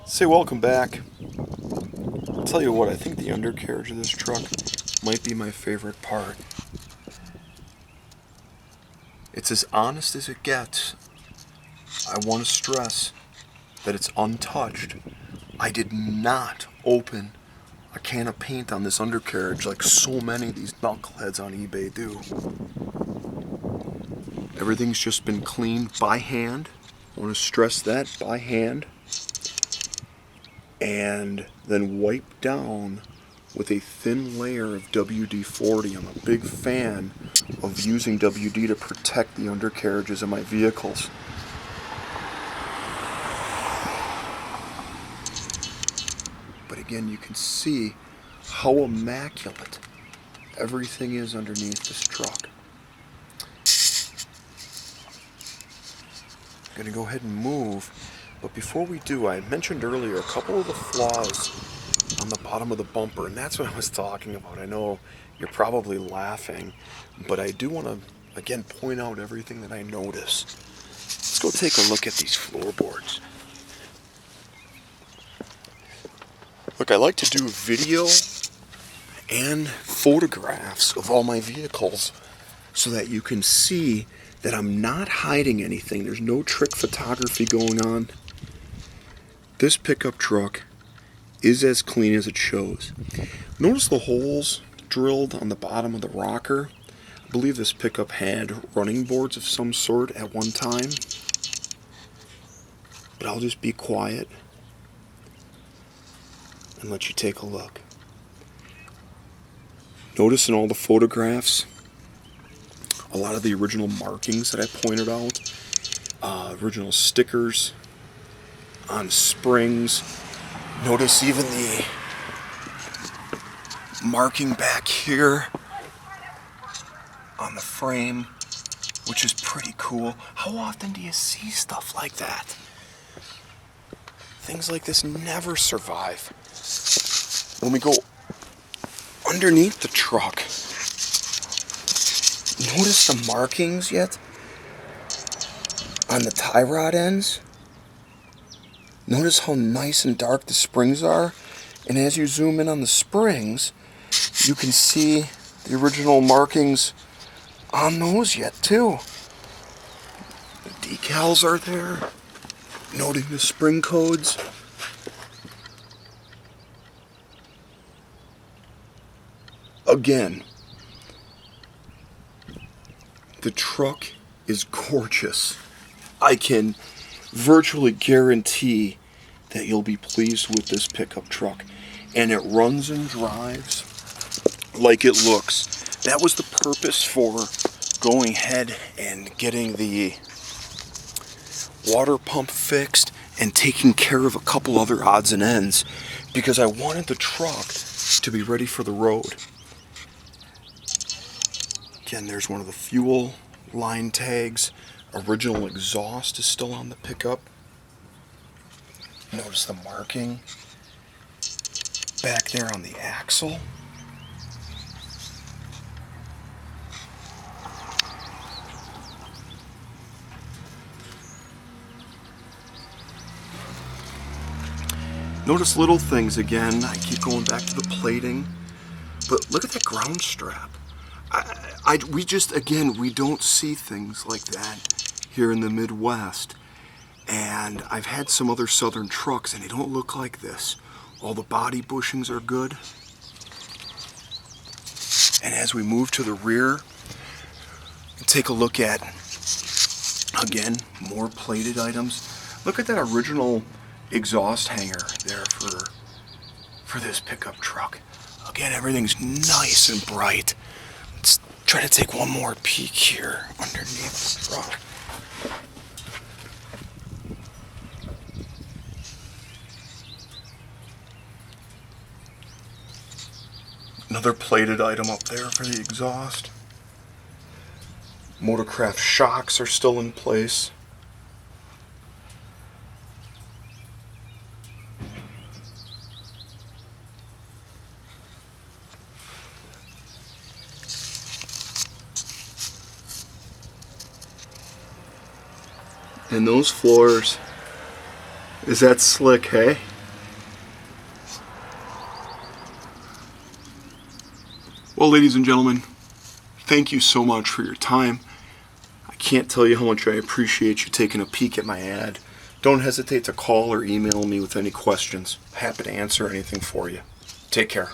Say welcome back. I'll tell you what, I think the undercarriage of this truck might be my favorite part. It's as honest as it gets. I want to stress that it's untouched. I did not open a can of paint on this undercarriage like so many of these knuckleheads on eBay do. Everything's just been cleaned by hand. I want to stress that, by hand. And then wiped down with a thin layer of WD-40. I'm a big fan of using WD to protect the undercarriages of my vehicles. But again, you can see how immaculate everything is underneath this truck. I'm going to go ahead and move, but before we do, I mentioned earlier a couple of the flaws on the bottom of the bumper, and that's what I was talking about. I know you're probably laughing, but I do want to, again, point out everything that I noticed. Let's go take a look at these floorboards. Look, I like to do video and photographs of all my vehicles so that you can see that I'm not hiding anything. There's no trick photography going on. This pickup truck is as clean as it shows. Notice the holes drilled on the bottom of the rocker. I believe this pickup had running boards of some sort at one time. But I'll just be quiet and let you take a look. Notice in all the photographs, a lot of the original markings that I pointed out, original stickers on springs. Notice even the marking back here on the frame, which is pretty cool. How often do you see stuff like that? Things like this never survive. When we go underneath the truck, notice the markings yet on the tie rod ends? Notice how nice and dark the springs are? And as you zoom in on the springs, you can see the original markings on those yet too. The decals are there, noting the spring codes. Again, the truck is gorgeous. I can virtually guarantee that you'll be pleased with this pickup truck. And it runs and drives like it looks. That was the purpose for going ahead and getting the water pump fixed and taking care of a couple other odds and ends, because I wanted the truck to be ready for the road. Again, there's one of the fuel line tags. Original exhaust is still on the pickup. Notice the marking back there on the axle. Notice little things again. I keep going back to the plating, but look at that ground strap. We don't see things like that here in the Midwest. And I've had some other southern trucks and they don't look like this. All the body bushings are good. And as we move to the rear, take a look at, again, more plated items. Look at that original exhaust hanger there for this pickup truck. Again, everything's nice and bright. Let's try to take one more peek here underneath this truck. Another plated item up there for the exhaust. Motorcraft shocks are still in place. And those floors, is that slick, hey? Well, ladies and gentlemen, thank you so much for your time. I can't tell you how much I appreciate you taking a peek at my ad. Don't hesitate to call or email me with any questions. Happy to answer anything for you. Take care.